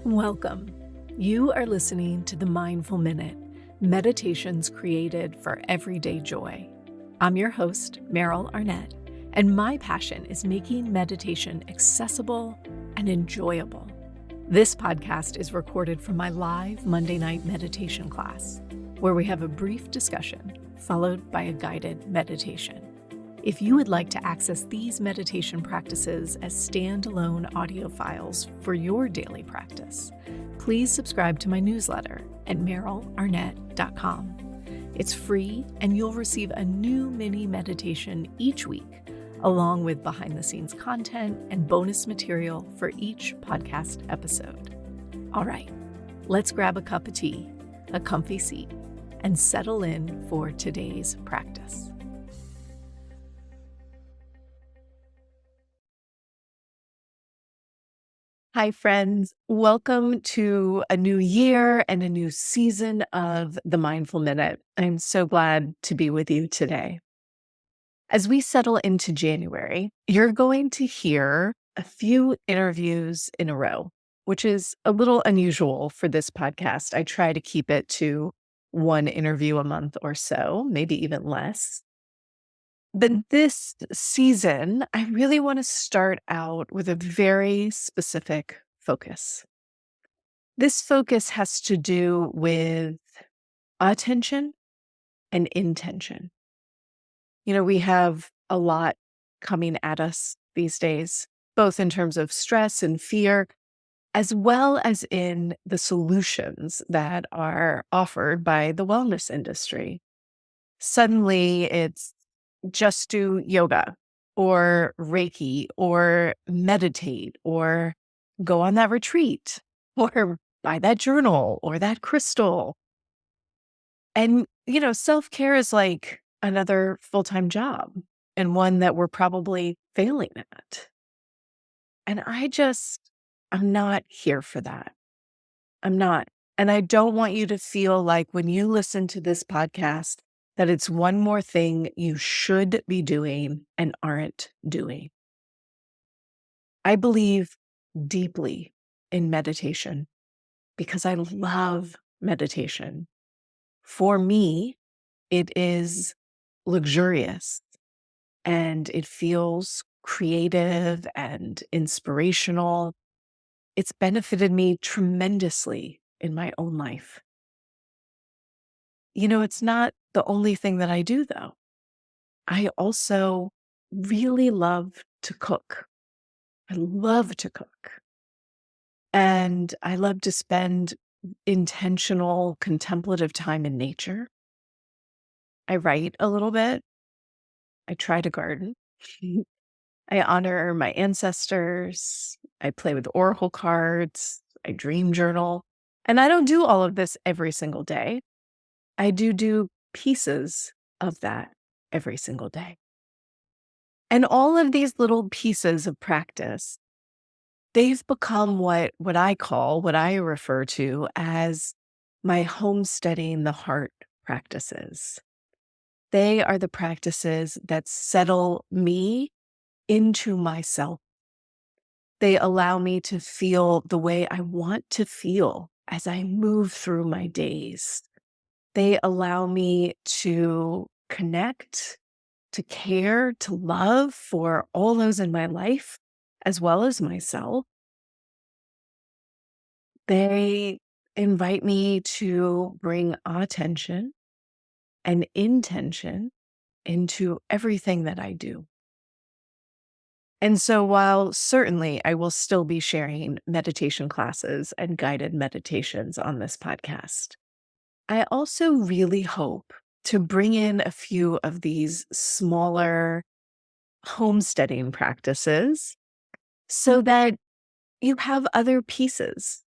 Welcome. You are listening to the Mindful Minute, meditations created for everyday joy. I'm your host, Meryl Arnett, and my passion is making meditation accessible and enjoyable. This podcast is recorded from my live Monday night meditation class, where we have a brief discussion followed by a guided meditation. If you would like to access these meditation practices as standalone audio files for your daily practice, please subscribe to my newsletter at merylarnett.com. It's free, and you'll receive a new mini meditation each week, along with behind-the-scenes content and bonus material for each podcast episode. All right, let's grab a cup of tea, a comfy seat, and settle in for today's practice. Hi, friends. Welcome to a new year and a new season of the Mindful Minute. I'm so glad to be with you today. As we settle into January, you're going to hear a few interviews in a row, which is a little unusual for this podcast. I try to keep it to one interview a month or so, maybe even less. But this season, I really want to start out with a very specific focus. This focus has to do with attention and intention. We have a lot coming at us these days, both in terms of stress and fear, as well as in the solutions that are offered by the wellness industry. Suddenly, it's just do yoga or Reiki or meditate or go on that retreat or buy that journal or that crystal. And, self-care is like another full-time job and one that we're probably failing at. And I'm not here for that. I'm not. And I don't want you to feel like when you listen to this podcast, that it's one more thing you should be doing and aren't doing. I believe deeply in meditation because I love meditation. For me, it is luxurious and it feels creative and inspirational. It's benefited me tremendously in my own life. It's not the only thing that I do, though. I also really love to cook. I love to cook. And I love to spend intentional, contemplative time in nature. I write a little bit. I try to garden. I honor my ancestors. I play with oracle cards. I dream journal. And I don't do all of this every single day. I do pieces of that every single day. And all of these little pieces of practice, they've become what I refer to as my homesteading the heart practices. They are the practices that settle me into myself. They allow me to feel the way I want to feel as I move through my days. They allow me to connect, to care, to love for all those in my life, as well as myself. They invite me to bring attention and intention into everything that I do. And so while certainly I will still be sharing meditation classes and guided meditations on this podcast, I also really hope to bring in a few of these smaller homesteading practices so that you have other pieces.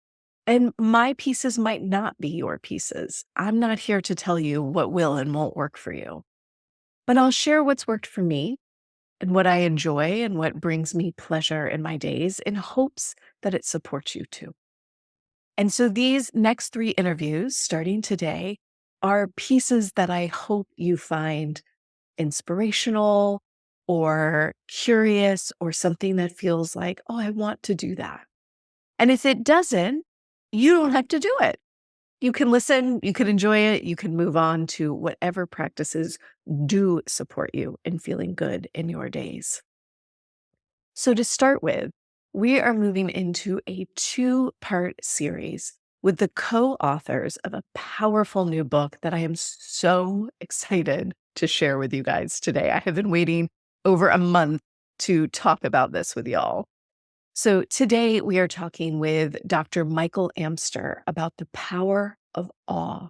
And my pieces might not be your pieces. I'm not here to tell you what will and won't work for you. But I'll share what's worked for me and what I enjoy and what brings me pleasure in my days in hopes that it supports you too. And so these next 3 interviews, starting today, are pieces that I hope you find inspirational or curious or something that feels like, oh, I want to do that. And if it doesn't, you don't have to do it. You can listen, you can enjoy it, you can move on to whatever practices do support you in feeling good in your days. So, to start with, we are moving into a 2-part series with the co authors of a powerful new book that I am so excited to share with you guys today. I have been waiting over a month to talk about this with y'all. So, today we are talking with Dr. Michael Amster about the power of awe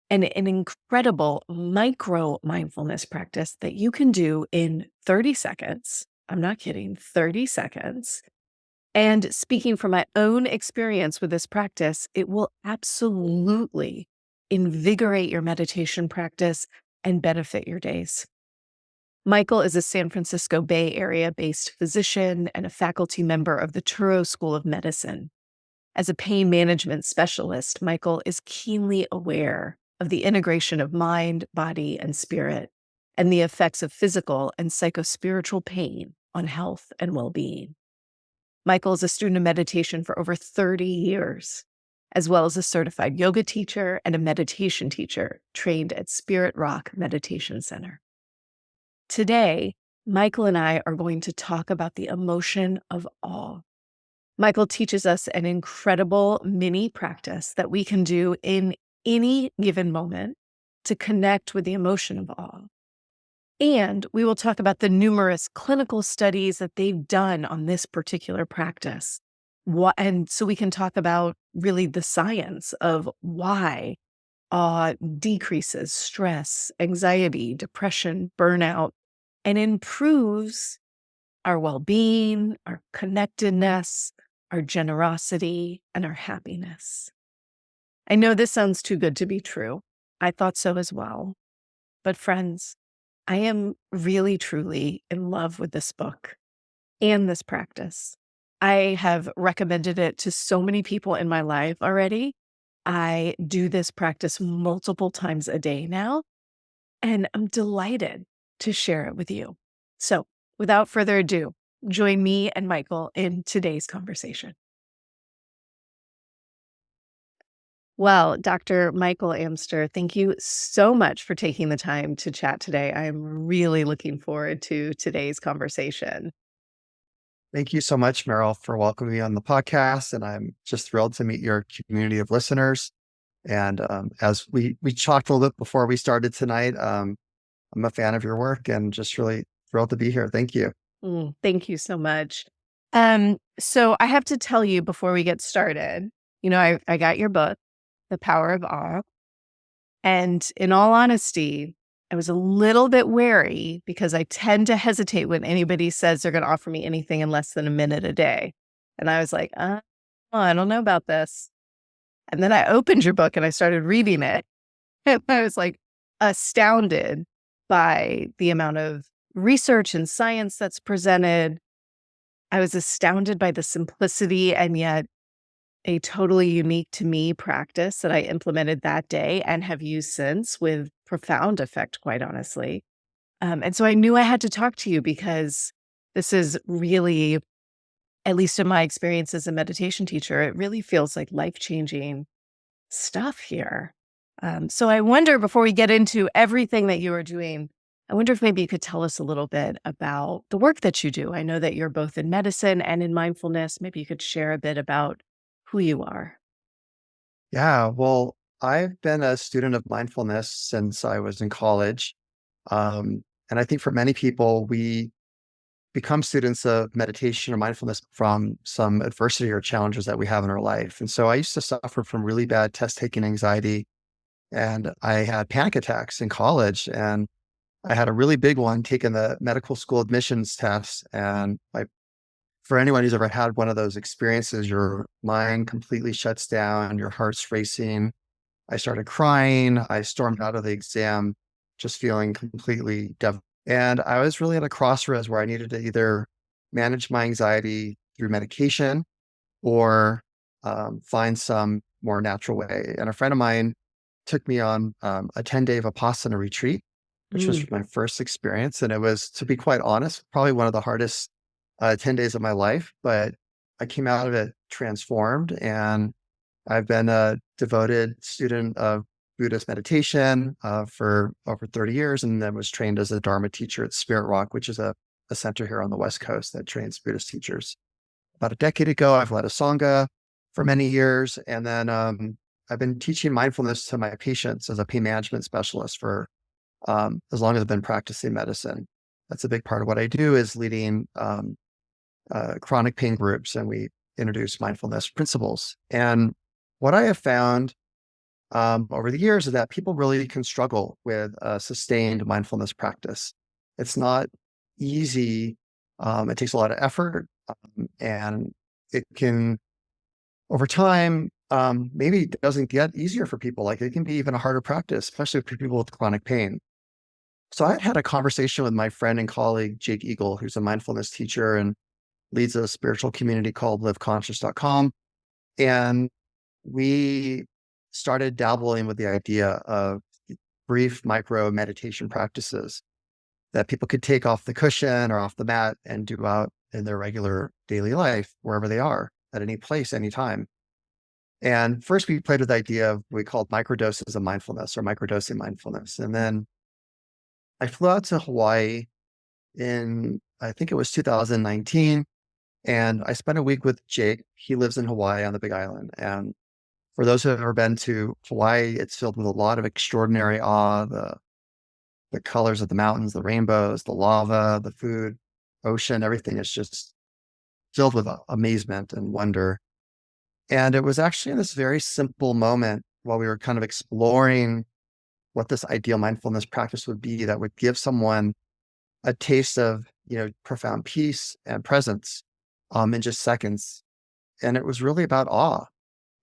and an incredible micro-mindfulness practice that you can do in 30 seconds. I'm not kidding, 30 seconds. And speaking from my own experience with this practice, it will absolutely invigorate your meditation practice and benefit your days. Michael is a San Francisco Bay Area based physician and a faculty member of the Touro School of Medicine. As a pain management specialist, Michael is keenly aware of the integration of mind, body, and spirit, and the effects of physical and psychospiritual pain on health and well-being. Michael is a student of meditation for over 30 years, as well as a certified yoga teacher and a meditation teacher trained at Spirit Rock Meditation Center. Today, Michael and I are going to talk about the emotion of awe. Michael teaches us an incredible mini practice that we can do in any given moment to connect with the emotion of awe. And we will talk about the numerous clinical studies that they've done on this particular practice. And so we can talk about really the science of why awe decreases stress, anxiety, depression, burnout, and improves our well-being, our connectedness, our generosity, and our happiness. I know this sounds too good to be true. I thought so as well. But friends, I am really, truly in love with this book and this practice. I have recommended it to so many people in my life already. I do this practice multiple times a day now, and I'm delighted to share it with you. So, without further ado, join me and Michael in today's conversation. Well, Dr. Michael Amster, thank you so much for taking the time to chat today. I'm really looking forward to today's conversation. Thank you so much, Meryl, for welcoming me on the podcast. And I'm just thrilled to meet your community of listeners. And as we talked a little bit before we started tonight, I'm a fan of your work and just really thrilled to be here. Thank you. Thank you so much. So I have to tell you before we get started, I got your book, The Power of Awe. And in all honesty, I was a little bit wary because I tend to hesitate when anybody says they're going to offer me anything in less than a minute a day. And I was like, I don't know about this. And then I opened your book and I started reading it. And I was like astounded by the amount of research and science that's presented. I was astounded by the simplicity and yet a totally unique to me practice that I implemented that day and have used since with profound effect, quite honestly. And so I knew I had to talk to you because this is really, at least in my experience as a meditation teacher, it really feels like life-changing stuff here. So I wonder, before we get into everything that you are doing, I wonder if maybe you could tell us a little bit about the work that you do. I know that you're both in medicine and in mindfulness. Maybe you could share a bit about who you are. Yeah, well, I've been a student of mindfulness since I was in college. And I think for many people, we become students of meditation or mindfulness from some adversity or challenges that we have in our life. And so I used to suffer from really bad test taking anxiety, and I had panic attacks in college. And I had a really big one taking the medical school admissions test. And for anyone who's ever had one of those experiences, your mind completely shuts down, your heart's racing. I started crying. I stormed out of the exam, just feeling completely devastated. And I was really at a crossroads where I needed to either manage my anxiety through medication or find some more natural way. And a friend of mine took me on a 10-day Vipassana retreat, which was my first experience. And it was, to be quite honest, probably one of the hardest 10 days of my life, but I came out of it transformed. And I've been a devoted student of Buddhist meditation for over 30 years, and then was trained as a Dharma teacher at Spirit Rock, which is a center here on the West Coast that trains Buddhist teachers. About a decade ago, I've led a Sangha for many years, and then I've been teaching mindfulness to my patients as a pain management specialist for as long as I've been practicing medicine. That's a big part of what I do, is leading chronic pain groups, and we introduce mindfulness principles. And what I have found over the years is that people really can struggle with a sustained mindfulness practice. It's not easy. It takes a lot of effort, and it can, over time, maybe it doesn't get easier for people. Like, it can be even a harder practice, especially for people with chronic pain. So I had a conversation with my friend and colleague, Jake Eagle, who's a mindfulness teacher and leads a spiritual community called liveconscious.com. And we started dabbling with the idea of brief micro meditation practices that people could take off the cushion or off the mat and do out in their regular daily life, wherever they are, at any place, anytime. And first we played with the idea of what we called microdoses of mindfulness, or microdosing mindfulness. And then I flew out to Hawaii in, I think it was 2019. And I spent a week with Jake. He lives in Hawaii on the Big Island. And for those who have ever been to Hawaii, it's filled with a lot of extraordinary awe, the colors of the mountains, the rainbows, the lava, the food, ocean, everything is just filled with amazement and wonder. And it was actually in this very simple moment while we were kind of exploring what this ideal mindfulness practice would be that would give someone a taste of, profound peace and presence in just seconds. And it was really about awe.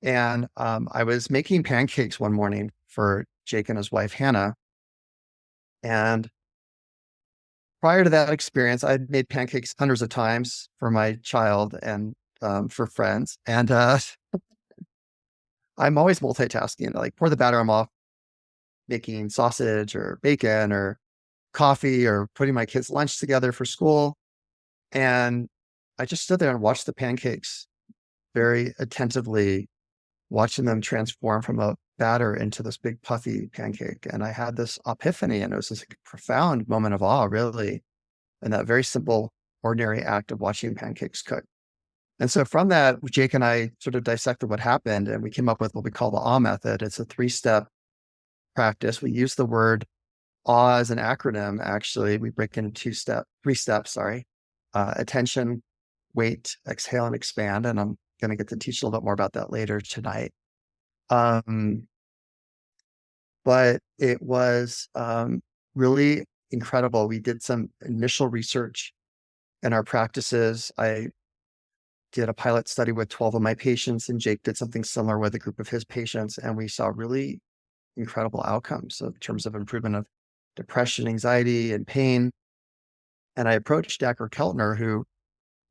And I was making pancakes one morning for Jake and his wife, Hannah. And prior to that experience, I'd made pancakes hundreds of times for my child and for friends. And I'm always multitasking, like pour the batter, I'm off making sausage or bacon or coffee or putting my kids' lunch together for school. And I just stood there and watched the pancakes very attentively, watching them transform from a batter into this big puffy pancake. And I had this epiphany, and it was this profound moment of awe, really, and that very simple, ordinary act of watching pancakes cook. And so from that, Jake and I sort of dissected what happened, and we came up with what we call the awe method. It's a 3-step practice. We use the word awe as an acronym. Actually, we break it into 3 steps, attention, wait, exhale, and expand. And I'm going to get to teach a little bit more about that later tonight. But it was really incredible. We did some initial research in our practices. I did a pilot study with 12 of my patients, and Jake did something similar with a group of his patients. And we saw really incredible outcomes in terms of improvement of depression, anxiety, and pain. And I approached Dr. Keltner, who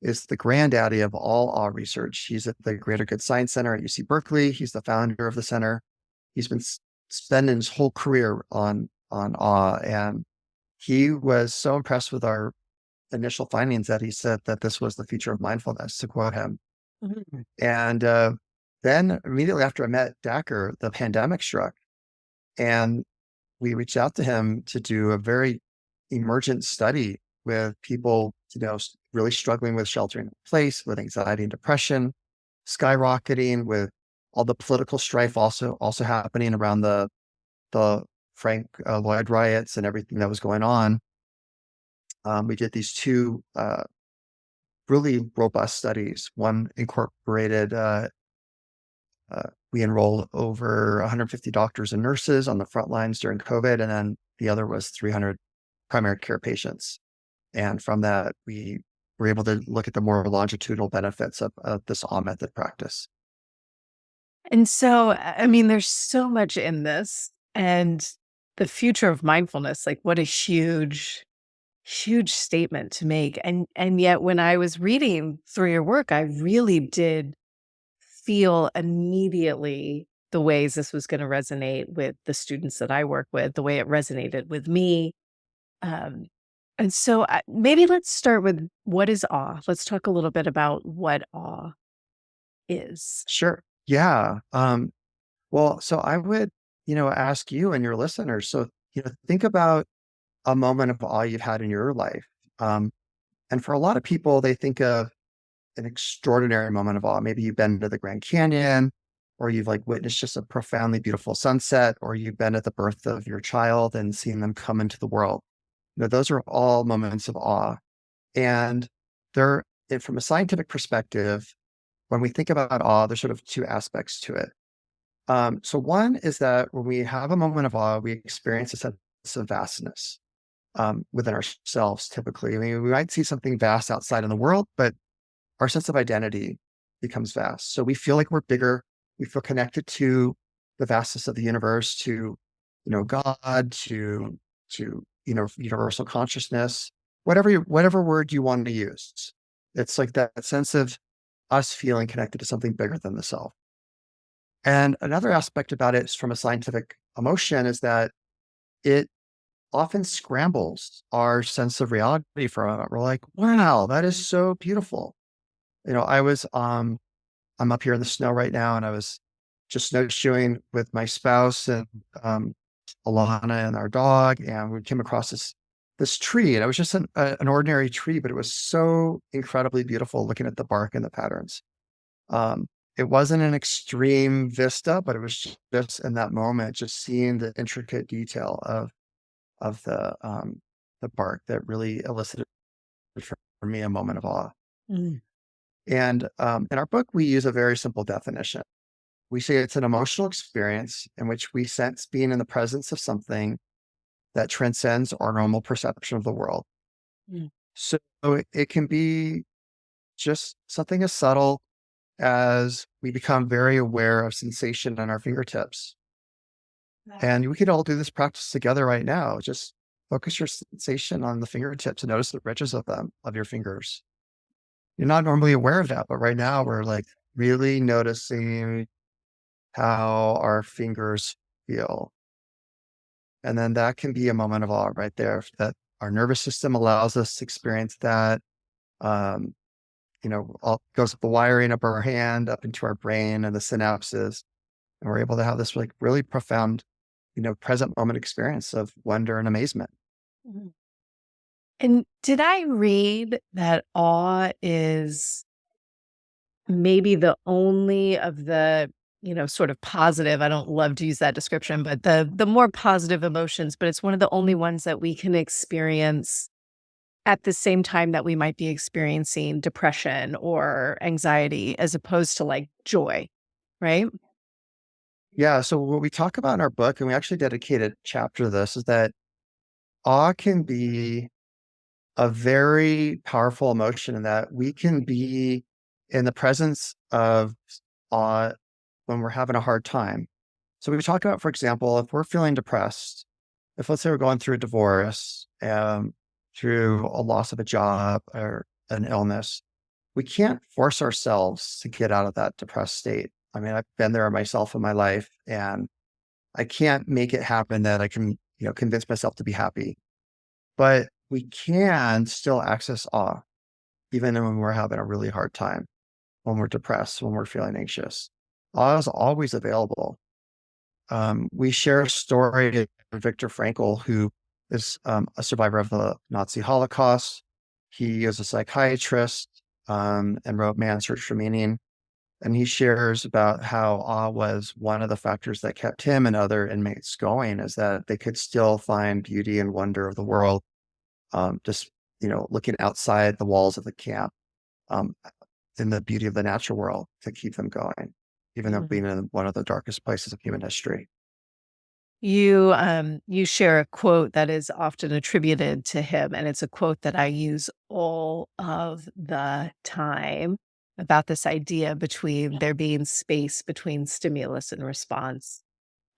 is the granddaddy of all awe research. He's at the Greater Good Science Center at UC Berkeley. He's the founder of the center. He's been spending his whole career on awe. And he was so impressed with our initial findings that he said that this was the future of mindfulness, to quote him. Mm-hmm. And then immediately after I met Dacker, the pandemic struck. And we reached out to him to do a very emergent study with people, really struggling with sheltering in place, with anxiety and depression, skyrocketing, with all the political strife also happening around the Frank Lloyd riots and everything that was going on. We did these 2 really robust studies. One incorporated, we enrolled over 150 doctors and nurses on the front lines during COVID, and then the other was 300 primary care patients. And from that, we were able to look at the more longitudinal benefits of this awe method practice. And so, I mean, there's so much in this, and the future of mindfulness, like, what a huge statement to make. And yet when I was reading through your work, I really did feel immediately the ways this was going to resonate with the students that I work with, the way it resonated with me. And so maybe let's start with, what is awe? Let's talk a little bit about what awe is. Sure. Yeah. Well, so I would, ask you and your listeners. So, think about a moment of awe you've had in your life. Um, and for a lot of people, they think of an extraordinary moment of awe. Maybe you've been to the Grand Canyon, or you've like witnessed just a profoundly beautiful sunset, or you've been at the birth of your child and seen them come into the world. Those are all moments of awe. And from a scientific perspective, when we think about awe, there's sort of two aspects to it. So one is that when we have a moment of awe, we experience a sense of vastness within ourselves. Typically, I mean, we might see something vast outside in the world, but our sense of identity becomes vast. So we feel like we're bigger. We feel connected to the vastness of the universe, to God, to universal consciousness, whatever word you want to use. It's like that sense of us feeling connected to something bigger than the self. And another aspect about it from a scientific emotion is that it often scrambles our sense of reality for a moment. We're like, wow, that is so beautiful. I'm up here in the snow right now, and I was just snowshoeing with my spouse and Alana and our dog, and we came across this tree, and it was just an ordinary tree, but it was so incredibly beautiful looking at the bark and the patterns. It wasn't an extreme vista, but it was just in that moment, just seeing the intricate detail of the bark that really elicited for me a moment of awe. Mm. And in our book, we use a very simple definition. We say it's an emotional experience in which we sense being in the presence of something that transcends our normal perception of the world. Mm. So it can be just something as subtle as we become very aware of sensation in our fingertips. And we could all do this practice together right now. Just focus your sensation on the fingertips and notice the ridges of them, of your fingers. You're not normally aware of that, but right now we're like really noticing how our fingers feel. And then that can be a moment of awe right there, that our nervous system allows us to experience that. Um, all goes up the wiring of our hand up into our brain and the synapses. And we're able to have this like really profound, present moment experience of wonder and amazement. Mhm. And did I read that awe is maybe the only of the, sort of positive, I don't love to use that description, but the more positive emotions, but it's one of the only ones that we can experience at the same time that we might be experiencing depression or anxiety, as opposed to like joy, right? Yeah. So what we talk about in our book, and we actually dedicate a chapter to this, is that awe can be a very powerful emotion in that we can be in the presence of awe when we're having a hard time. So we talk about, for example, if we're feeling depressed, if let's say we're going through a divorce, through a loss of a job or an illness, we can't force ourselves to get out of that depressed state. I mean, I've been there myself in my life, and I can't make it happen that I can, convince myself to be happy. But we can still access awe, even when we're having a really hard time, when we're depressed, when we're feeling anxious. Awe is always available. We share a story of Viktor Frankl, who is a survivor of the Nazi Holocaust. He is a psychiatrist and wrote Man's Search for Meaning. And he shares about how awe was one of the factors that kept him and other inmates going, is that they could still find beauty and wonder of the world, just, looking outside the walls of the camp, um, in the beauty of the natural world to keep them going, even though being in one of the darkest places of human history. You share a quote that is often attributed to him, and it's a quote that I use all of the time about this idea between there being space between stimulus and response.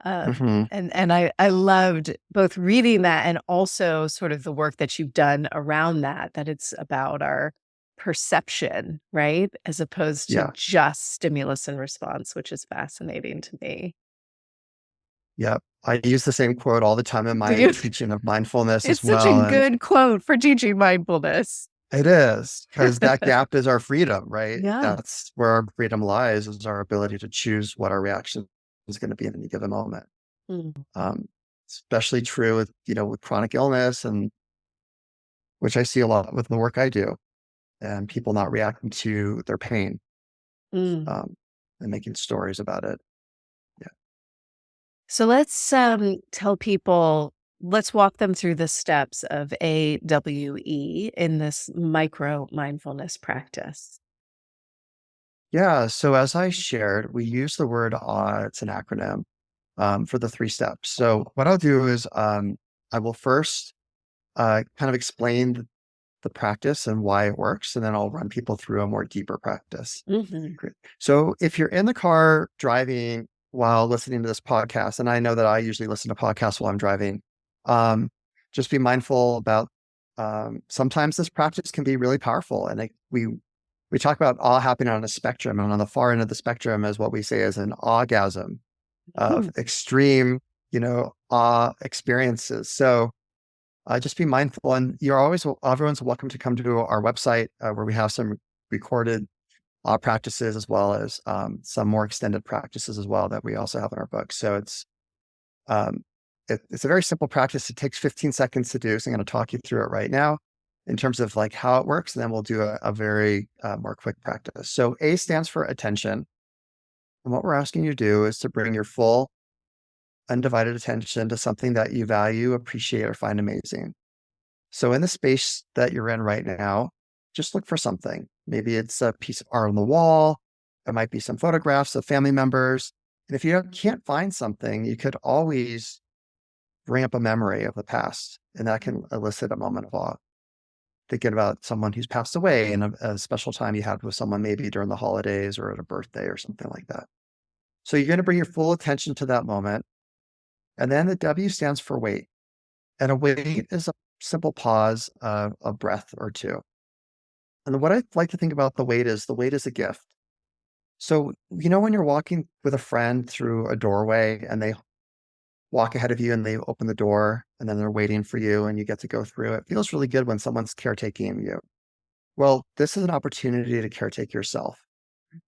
Hmm. And I loved both reading that and also sort of the work that you've done around that, that it's about our perception, right? As opposed to Yeah. just stimulus and response, which is fascinating to me. Yeah. I use the same quote all the time in Do my you? teaching of mindfulness It's as such a well. And good quote for teaching mindfulness. It is, because that gap is our freedom, right? Yeah. That's where our freedom lies, is our ability to choose what our reaction is going to be in any given moment. Mm, Um, Especially true with, with chronic illness, and which I see a lot with the work I do, and people not reacting to their pain, mm. um, and making stories about it. Yeah. So let's tell people, let's walk them through the steps of AWE in this micro mindfulness practice. Yeah. So as I shared, we use the word awe. It's an acronym for the three steps. So what I'll do is I will first kind of explain the practice and why it works, and then I'll run people through a more deeper practice. Hmm. Great. So if you're in the car driving while listening to this podcast, and I know that I usually listen to podcasts while I'm driving, um, just be mindful about sometimes this practice can be really powerful. And we talk about awe happening on a spectrum, and on the far end of the spectrum is what we say is an orgasm of extreme, awe experiences. So just be mindful, and everyone's welcome to come to our website where we have some recorded practices, as well as some more extended practices as well that we also have in our book. So um, it's a very simple practice. It takes 15 seconds to do. So I'm going to talk you through it right now in terms of like how it works, and then we'll do a very more quick practice. So A stands for attention. And what we're asking you to do is to bring your full undivided attention to something that you value, appreciate, or find amazing. So in the space that you're in right now, just look for something. Maybe it's a piece of art on the wall. There might be some photographs of family members. And if you can't find something, you could always bring up a memory of the past, and that can elicit a moment of awe. Thinking about someone who's passed away, and a special time you had with someone, maybe during the holidays or at a birthday or something like that. So you're going to bring your full attention to that moment. And then the W stands for wait. And a wait is a simple pause of a breath or two. And what I like to think about the wait is a gift. So, when you're walking with a friend through a doorway, and they walk ahead of you and they open the door, and then they're waiting for you and you get to go through, it feels really good when someone's caretaking you. Well, this is an opportunity to caretake yourself.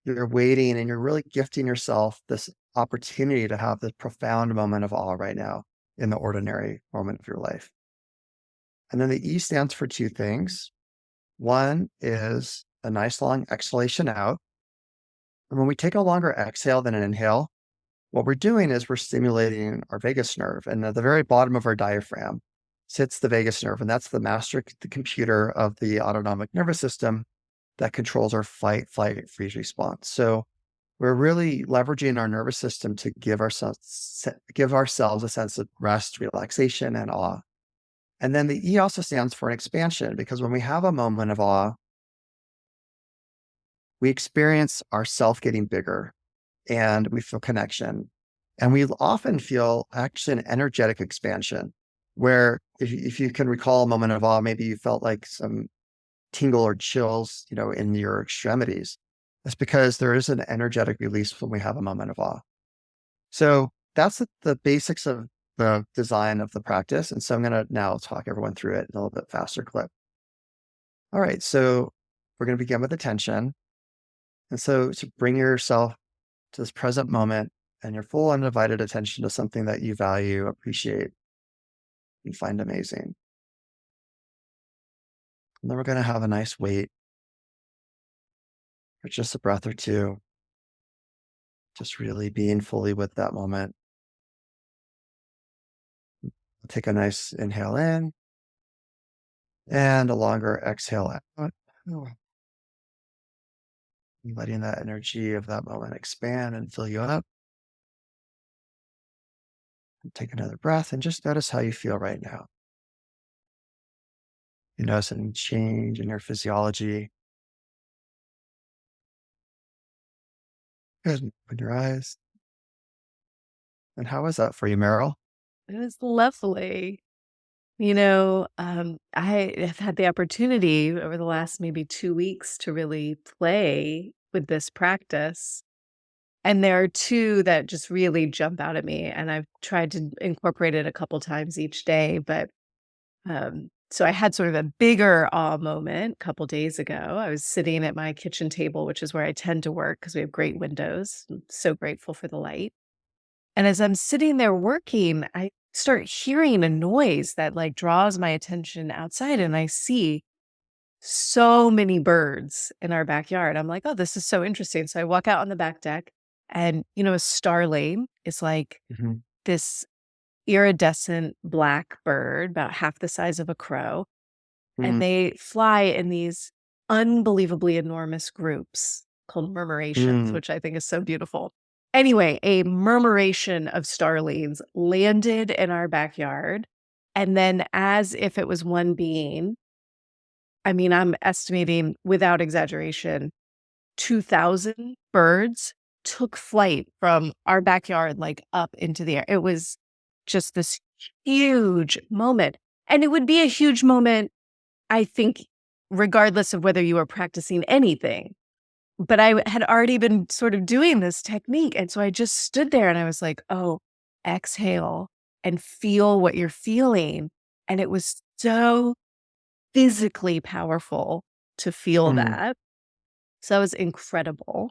You're waiting, and you're really gifting yourself this opportunity to have this profound moment of awe right now in the ordinary moment of your life. And then the E stands for two things. One is a nice long exhalation out. And when we take a longer exhale than an inhale, what we're doing is we're stimulating our vagus nerve. And at the very bottom of our diaphragm sits the vagus nerve. And that's the computer of the autonomic nervous system that controls our fight, flight, freeze response. So we're really leveraging our nervous system to give ourselves a sense of rest, relaxation, and awe. And then the E also stands for an expansion, because when we have a moment of awe, we experience ourself getting bigger, and we feel connection. And we often feel actually an energetic expansion, where if you can recall a moment of awe, maybe you felt like some tingle or chills, in your extremities. That's because there is an energetic release when we have a moment of awe. So that's the basics of the design of the practice. And so I'm going to now talk everyone through it in a little bit faster clip. All right. So we're going to begin with attention. And so to bring yourself to this present moment and your full undivided attention to something that you value, appreciate, and find amazing. And then we're going to have a nice wait for just a breath or two, just really being fully with that moment. Take a nice inhale in and a longer exhale out. Letting that energy of that moment expand and fill you up. Take another breath and just notice how you feel right now. You notice any change in your physiology. Good. Open your eyes. And how was that for you, Meryl? It was lovely. I have had the opportunity over the last maybe 2 weeks to really play with this practice. And there are two that just really jump out at me. And I've tried to incorporate it a couple times each day. But So I had sort of a bigger awe moment a couple days ago. I was sitting at my kitchen table, which is where I tend to work because we have great windows. I'm so grateful for the light. And as I'm sitting there working, I start hearing a noise that like draws my attention outside, and I see so many birds in our backyard. I'm like, oh, this is so interesting. So I walk out on the back deck, and a starling is like Mhm. this iridescent black bird, about half the size of a crow. And Mm, they fly in these unbelievably enormous groups called murmurations, mm, which I think is so beautiful. Anyway, a murmuration of starlings landed in our backyard. And then, as if it was one being, I mean, I'm estimating without exaggeration, 2,000 birds took flight from our backyard, like up into the air. It was just this huge moment. And it would be a huge moment, I think, regardless of whether you were practicing anything. But I had already been sort of doing this technique. And so I just stood there and I was like, oh, exhale and feel what you're feeling. And it was so physically powerful to feel mm, that. So it was incredible.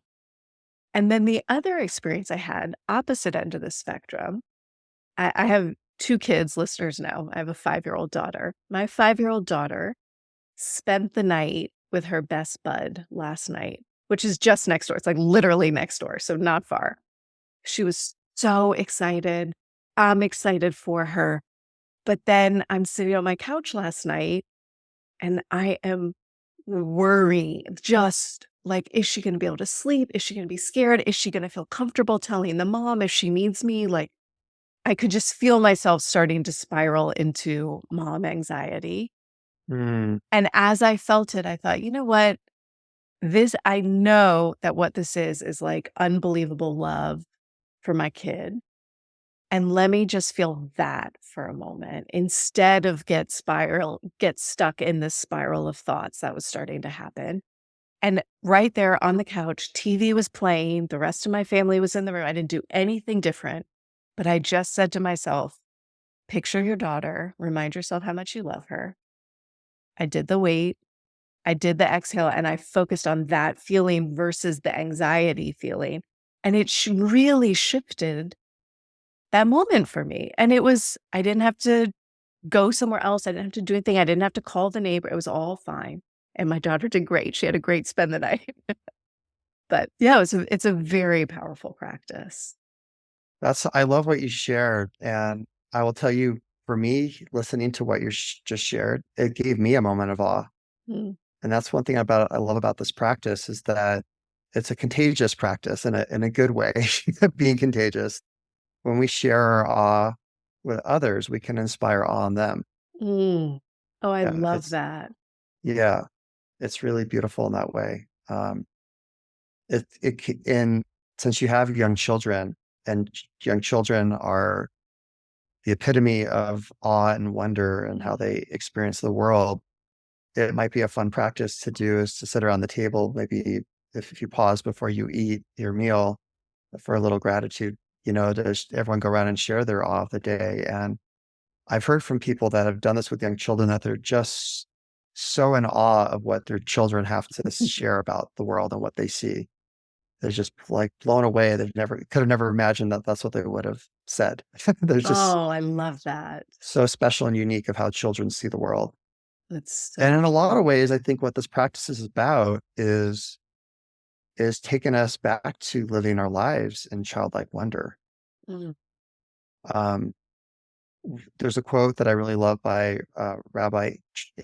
And then the other experience I had, opposite end of the spectrum, I have two kids, listeners know. I have a 5-year-old daughter. My 5-year-old daughter spent the night with her best bud last night, which is just next door. It's like literally next door, so not far. She was so excited. I'm excited for her. But then I'm sitting on my couch last night and I am worried, just like, is she going to be able to sleep? Is she going to be scared? Is she going to feel comfortable telling the mom if she needs me? Like, I could just feel myself starting to spiral into mom anxiety. mm, And as I felt it, I thought, you know what? I know that what this is like unbelievable love for my kid. And let me just feel that for a moment instead of get stuck in this spiral of thoughts that was starting to happen. And right there on the couch, TV was playing. The rest of my family was in the room. I didn't do anything different, but I just said to myself, picture your daughter, remind yourself how much you love her. I did the wait. I did the exhale, and I focused on that feeling versus the anxiety feeling. And it really shifted that moment for me. And I didn't have to go somewhere else. I didn't have to do anything. I didn't have to call the neighbor. It was all fine. And my daughter did great. She had a great spend the night. But yeah, it's a very powerful practice. I love what you shared. And I will tell you, for me, listening to what you just shared, it gave me a moment of awe. Mm. And that's one thing I love about this practice is that it's a contagious practice in a good way, being contagious. When we share our awe with others, we can inspire awe in them. Mm. Oh, I Yeah, love that. yeah, it's really beautiful in that way. And since you have young children, and young children are the epitome of awe and wonder and how they experience the world, it might be a fun practice to do is to sit around the table, maybe if you pause before you eat your meal for a little gratitude, everyone go around and share their awe of the day. And I've heard from people that have done this with young children that they're just so in awe of what their children have to share about the world and what they see. They're just like blown away. They've never could have never imagined that that's what they would have said. They're just Oh, I love that. so special and unique of how children see the world. That's And so in a lot of beautiful. ways, I think what this practice is about is taking us back to living our lives in childlike wonder. Mm. Um, there's a quote that I really love by Rabbi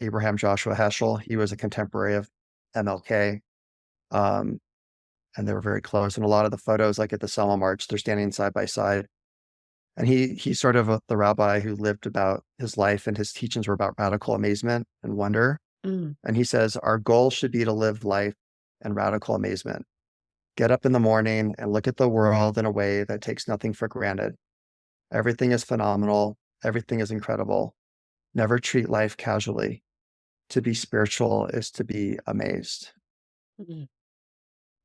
Abraham Joshua Heschel. He was a contemporary of MLK, um, and they were very close. And a lot of the photos, like at the Selma March, they're standing side by side. And he's sort of the rabbi who lived about his life, and his teachings were about radical amazement and wonder. Mm. And he says, our goal should be to live life in radical amazement. Get up in the morning and look at the world in a way that takes nothing for granted. Everything is phenomenal. Everything is incredible. Never treat life casually. To be spiritual is to be amazed. Mm.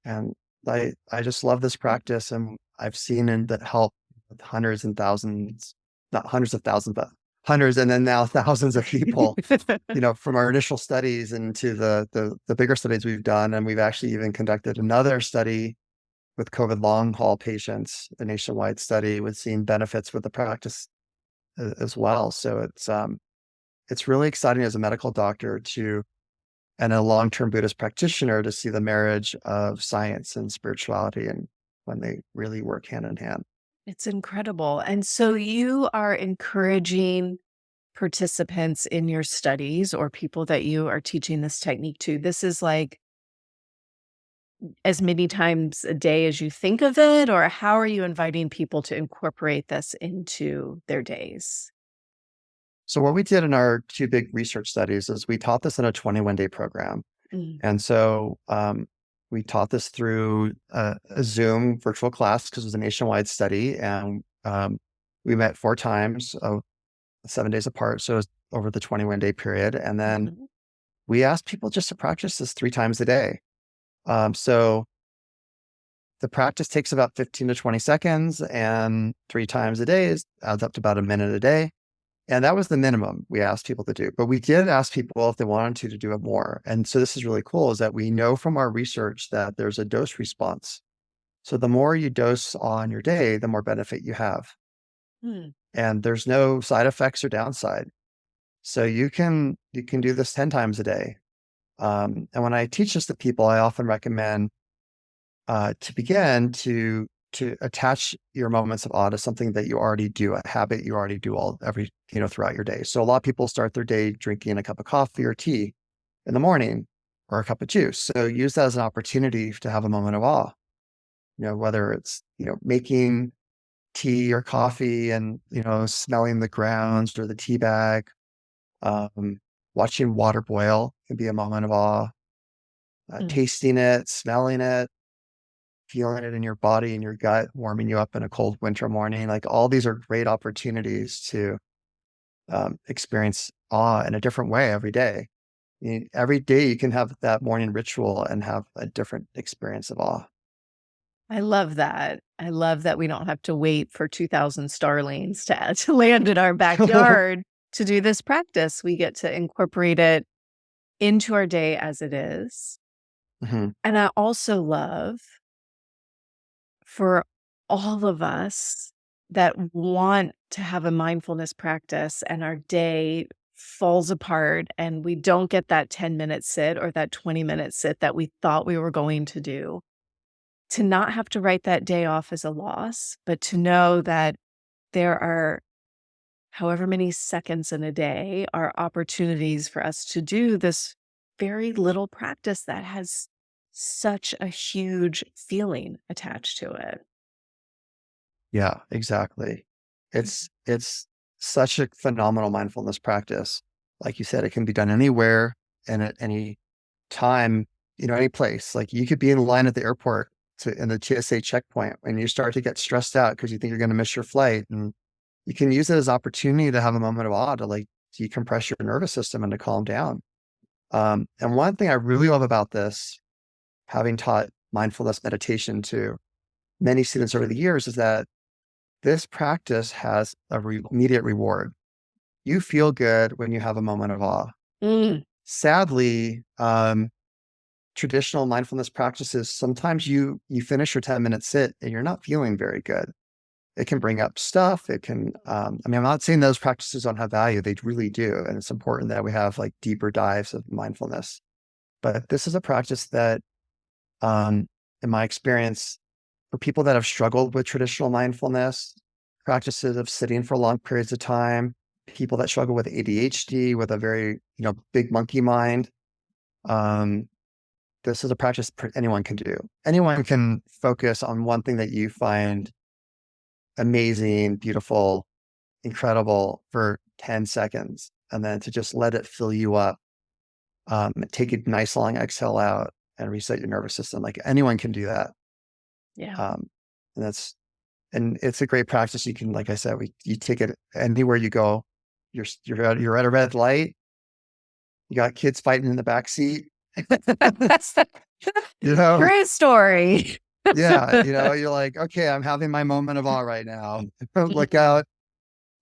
And I just love this practice. And I've seen it help with hundreds and thousands, not hundreds of thousands, but hundreds and then now thousands of people, from our initial studies into the bigger studies we've done. And we've actually even conducted another study with COVID long haul patients, a nationwide study with seeing benefits with the practice as well. So it's really exciting as a medical doctor and a long-term Buddhist practitioner to see the marriage of science and spirituality and when they really work hand in hand. It's incredible. And so you are encouraging participants in your studies or people that you are teaching this technique to. This is like as many times a day as you think of it, or how are you inviting people to incorporate this into their days? So what we did in our two big research studies is we taught this in a 21-day program. Mm. And so we taught this through a Zoom virtual class because it was a nationwide study. And we met 4 times, 7 days apart. So it was over the 21-day period. And then Mhm. we asked people just to practice this 3 times a day. So the practice takes about 15 to 20 seconds, and 3 times a day adds up to about a minute a day. And that was the minimum we asked people to do. But we did ask people if they wanted to do it more. And so this is really cool, is that we know from our research that there's a dose response. So the more you dose on your day, the more benefit you have. Hmm. And there's no side effects or downside. So you can do this 10 times a day. And when I teach this to people, I often recommend to begin to attach your moments of awe to something that you already do, a habit you already do throughout your day. So a lot of people start their day drinking a cup of coffee or tea in the morning or a cup of juice. So use that as an opportunity to have a moment of awe. Whether it's, making tea or coffee and, smelling the grounds or the tea bag, watching water boil can be a moment of awe, Mm. tasting it, smelling it, feeling it in your body and your gut, warming you up in a cold winter morning. Like all these are great opportunities to experience awe in a different way every day. Every day you can have that morning ritual and have a different experience of awe. I love that. I love that we don't have to wait for 2,000 starlings to land in our backyard to do this practice. We get to incorporate it into our day as it is. Mhm. And I also love for all of us that want to have a mindfulness practice and our day falls apart and we don't get that 10-minute sit or that 20-minute sit that we thought we were going to do, to not have to write that day off as a loss, but to know that there are however many seconds in a day are opportunities for us to do this very little practice that has such a huge feeling attached to it. Yeah, exactly. It's such a phenomenal mindfulness practice. Like you said, it can be done anywhere and at any time, any place. Like you could be in line at the airport in the TSA checkpoint and you start to get stressed out because you think you're going to miss your flight. And you can use it as opportunity to have a moment of awe to like decompress your nervous system and to calm down. And one thing I really love about this, having taught mindfulness meditation to many students over the years, is that this practice has a immediate reward. You feel good when you have a moment of awe. Mm. Sadly, traditional mindfulness practices, sometimes you finish your 10-minute sit and you're not feeling very good. It can bring up stuff. It can, I'm not saying those practices don't have value. They really do. And it's important that we have like deeper dives of mindfulness. But this is a practice that, in my experience, for people that have struggled with traditional mindfulness, practices of sitting for long periods of time, people that struggle with ADHD, with a very, big monkey mind, this is a practice anyone can do. Anyone can focus on one thing that you find amazing, beautiful, incredible for 10 seconds, and then to just let it fill you up. Take a nice long exhale out and reset your nervous system. Like anyone can do that. Yeah. Um, and it's a great practice. You can, like I said, you take it anywhere you go. You're at a red light. You got kids fighting in the back seat. That's the You know, true story. yeah. You're like, okay, I'm having my moment of awe right now. Look out.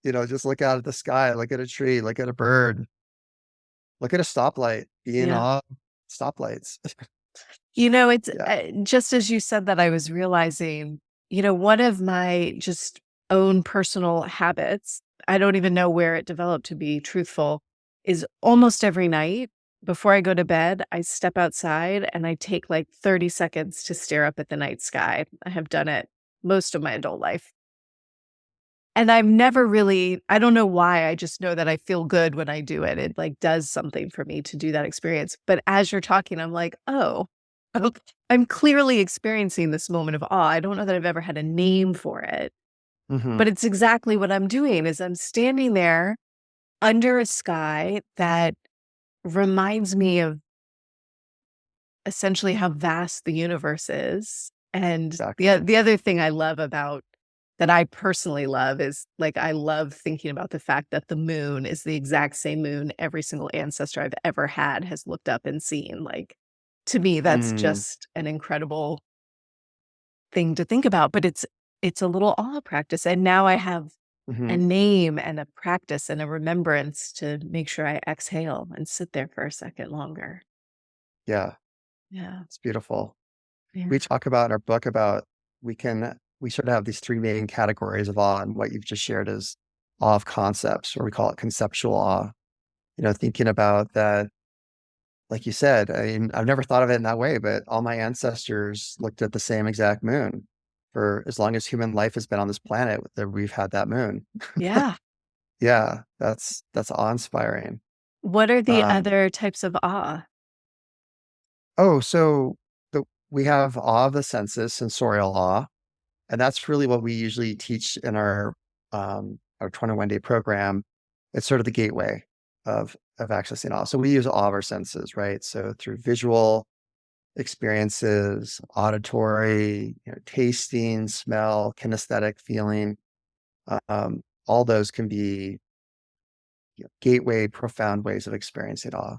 just look out at the sky, look at a tree, look at a bird, look at a stoplight, be in Yeah. awe of stoplights. It's Yeah. just as you said that, I was realizing, one of my just own personal habits, I don't even know where it developed to be truthful, is almost every night before I go to bed, I step outside and I take like 30 seconds to stare up at the night sky. I have done it most of my adult life. And I've never really, I don't know why, I just know that I feel good when I do it. It like does something for me to do that experience. But as you're talking, I'm like, oh, okay, I'm clearly experiencing this moment of awe. I don't know that I've ever had a name for it, Hmm. but it's exactly what I'm doing is I'm standing there under a sky that reminds me of essentially how vast the universe is. And Exactly. the other thing I love about that I personally love is like I love thinking about the fact that the moon is the exact same moon every single ancestor I've ever had has looked up and seen. Like to me, that's Mm, just an incredible thing to think about. But it's a little awe practice. And now I have a hmm. name and a practice and a remembrance to make sure I exhale and sit there for a second longer. Yeah, Yeah. it's beautiful. We Yeah. talk about in our book about we sort of have these three main categories of awe, and what you've just shared is awe of concepts, or we call it conceptual awe. Thinking about that, like you said, I mean, I've never thought of it in that way, but all my ancestors looked at the same exact moon for as long as human life has been on this planet, that we've had that moon. Yeah. Yeah, that's awe-inspiring. What are the Um, other types of awe? oh, so we have awe of the senses, sensorial awe. And that's really what we usually teach in our 21-day program. It's sort of the gateway of accessing awe. So we use all of our senses, right? So through visual experiences, auditory, tasting, smell, kinesthetic, feeling, all those can be gateway, profound ways of experiencing awe.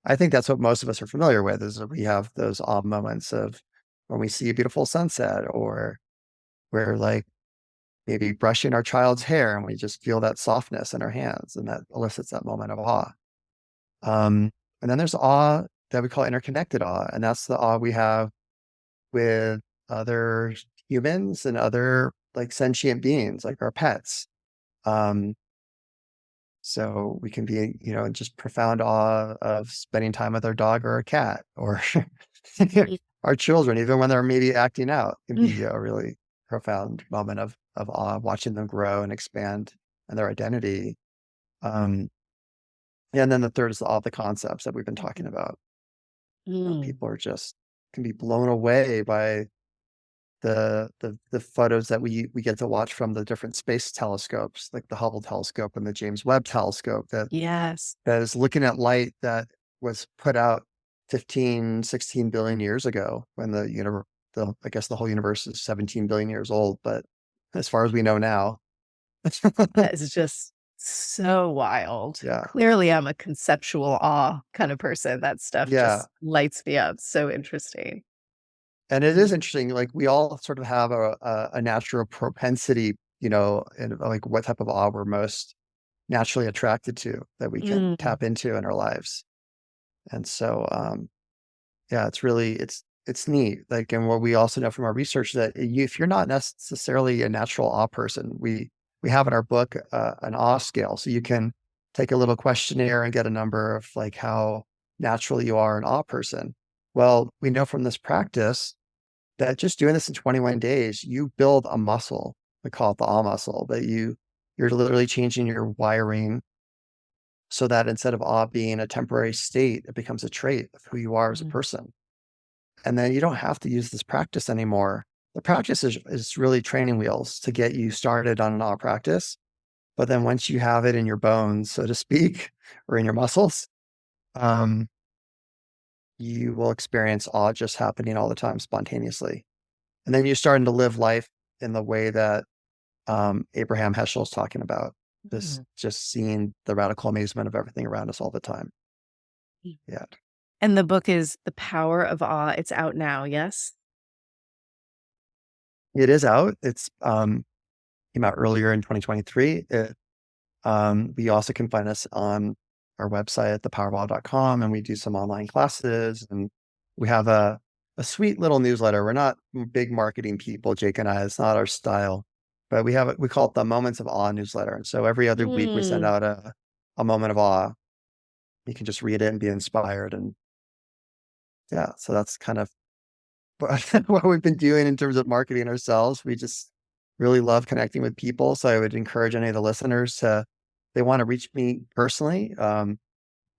I think that's what most of us are familiar with, is that we have those awe moments of when we see a beautiful sunset, or we're like maybe brushing our child's hair and we just feel that softness in our hands, and that elicits that moment of awe. Um, and then there's awe that we call interconnected awe, and that's the awe we have with other humans and other like sentient beings, like our pets. Um, so we can be, in just profound awe of spending time with our dog or our cat, or our children, even when they're maybe acting out, can be a really profound moment of awe, watching them grow and expand and their identity. Um, and then the third is all the concepts that we've been talking about. Mm, People are just can be blown away by the photos that we get to watch from the different space telescopes, like the Hubble telescope and the James Webb telescope, yes. that is looking at light that was put out 15, 16 billion years ago, when I guess the whole universe is 17 billion years old, but as far as we know now. That is just so wild. Yeah. Clearly, I'm a conceptual awe kind of person. That stuff Yeah. just lights me up. So interesting. And it is Mm, interesting, like we all sort of have a natural propensity, and like what type of awe we're most naturally attracted to, that we can mm, tap into in our lives. And so yeah, it's neat. Like, and what we also know from our research, that if you're not necessarily a natural awe person, we have in our book an awe scale, so you can take a little questionnaire and get a number of like how natural you are an awe person. Well, we know from this practice that just doing this in 21 days, you build a muscle. We call it the awe muscle, but you're literally changing your wiring, so that instead of awe being a temporary state, it becomes a trait of who you are as a mm. person. And then you don't have to use this practice anymore. The practice is really training wheels to get you started on an awe practice. But then once you have it in your bones, so to speak, or in your muscles, um, you will experience awe just happening all the time spontaneously. And then you're starting to live life in the way that Abraham Heschel's talking about, this Mm. just seeing the radical amazement of everything around us all the time. Mm. Yeah. And the book is The Power of Awe. It's out now. Yes. It is out. It's came out earlier in 2023. We also can find us on our website at thepowerofawe.com, and we do some online classes, and we have a sweet little newsletter. We're not big marketing people, Jake and I. It's not our style, but we call it the Moments of Awe newsletter. And so every other week we send Mm. out a moment of awe. You can just read it and be inspired. And yeah, so that's kind of what we've been doing in terms of marketing ourselves. We just really love connecting with people. So I would encourage any of the listeners to, they want to reach me personally,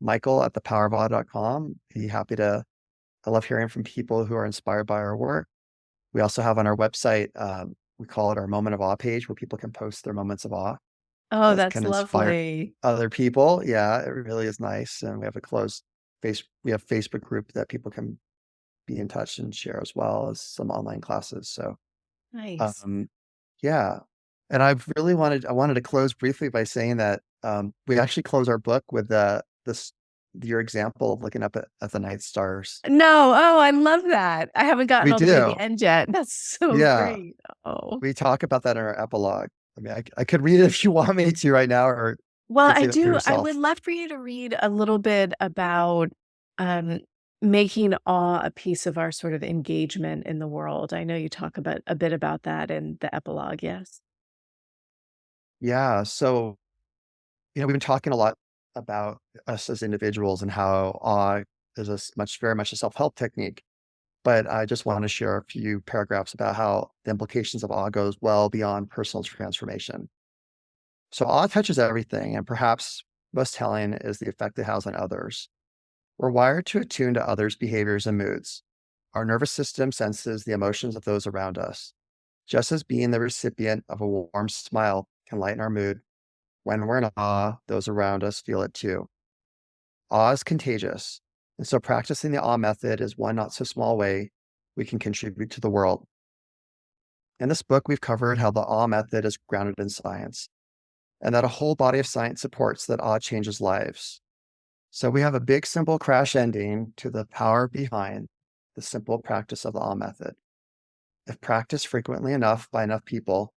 Michael at thepowerofawe.com. Be happy to, I love hearing from people who are inspired by our work. We also have on our website, we call it our Moment of Awe page, where people can post their moments of awe Oh, that that's can inspire lovely. other people. Yeah, it really is nice. And we have a closed we have Facebook group that people can be in touch and share, as well as some online classes. So, Nice. um, yeah. And I wanted to close briefly by saying that, we actually close our book with your example of looking up at the night stars. No, oh, I love that. I haven't gotten We all the way to do. the end yet. That's so Yeah. great. Oh. We talk about that in our epilogue. I mean, I could read it if you want me to right now, or Well, you can I save it for do. I yourself. would love for you to read a little bit about um, making awe a piece of our sort of engagement in the world. I know you talk about a bit about that in the epilogue. Yes. Yeah. So, we've been talking a lot about us as individuals and how awe is very much a self-help technique. But I just want to share a few paragraphs about how the implications of awe goes well beyond personal transformation. So awe touches everything, and perhaps most telling is the effect it has on others. We're wired to attune to others' behaviors and moods. Our nervous system senses the emotions of those around us. Just as being the recipient of a warm smile can lighten our mood, when we're in awe, those around us feel it too. Awe is contagious, and so practicing the awe method is one not so small way we can contribute to the world. In this book, we've covered how the awe method is grounded in science, and that a whole body of science supports that awe changes lives. So we have a big, simple crash ending to the power behind the simple practice of the awe method. If practiced frequently enough by enough people,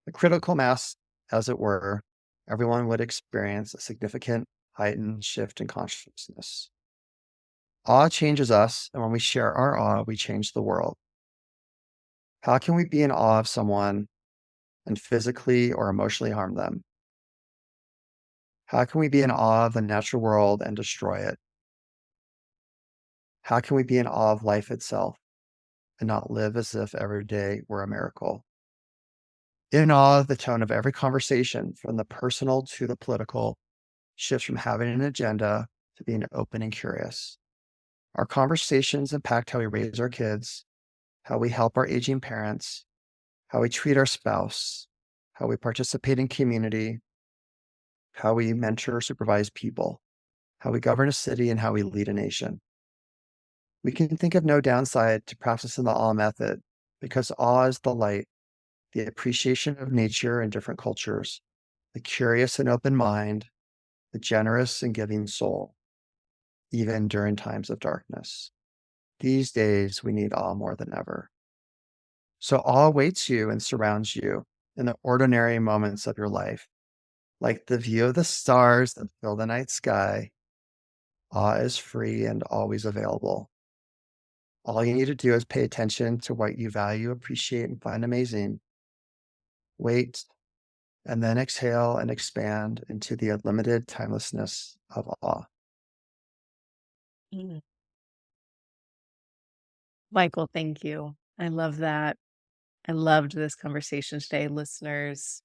the critical mass, as it were, everyone would experience a significant heightened shift in consciousness. Awe changes us, and when we share our awe, we change the world. How can we be in awe of someone and physically or emotionally harm them? How can we be in awe of the natural world and destroy it? How can we be in awe of life itself and not live as if every day were a miracle? In awe, the tone of every conversation, from the personal to the political, shifts from having an agenda to being open and curious. Our conversations impact how we raise our kids, how we help our aging parents, how we treat our spouse, how we participate in community, how we mentor or supervise people, how we govern a city, and how we lead a nation. We can think of no downside to practicing the awe method, because awe is the light, the appreciation of nature in different cultures, the curious and open mind, the generous and giving soul, even during times of darkness. These days, we need awe more than ever. So awe awaits you and surrounds you in the ordinary moments of your life, like the view of the stars that fill the night sky. Awe is free and always available. All you need to do is pay attention to what you value, appreciate, and find amazing. Wait, and then exhale and expand into the unlimited timelessness of awe. Mm. Michael, thank you. I love that. I loved this conversation today, listeners.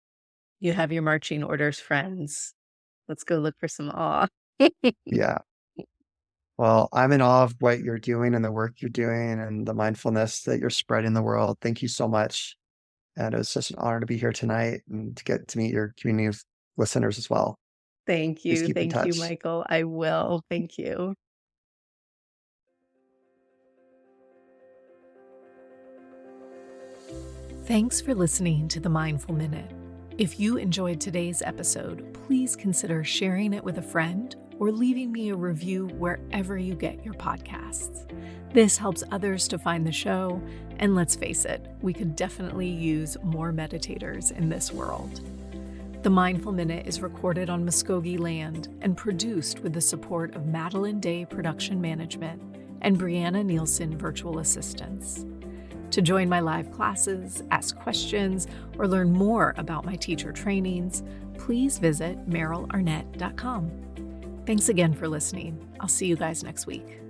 You have your marching orders, friends. Let's go look for some awe. Yeah. Well, I'm in awe of what you're doing and the work you're doing and the mindfulness that you're spreading the world. Thank you so much. And it was such an honor to be here tonight and to get to meet your community of listeners as well. Thank Please you. keep in Thank you, touch. Michael. I will. Thank you. Thanks for listening to the Mindful Minute. If you enjoyed today's episode, please consider sharing it with a friend or leaving me a review wherever you get your podcasts. This helps others to find the show, and let's face it, we could definitely use more meditators in this world. The Mindful Minute is recorded on Muskogee land and produced with the support of Madeline Day Production Management and Brianna Nielsen Virtual Assistants. To join my live classes, ask questions, or learn more about my teacher trainings, please visit merylarnett.com. Thanks again for listening. I'll see you guys next week.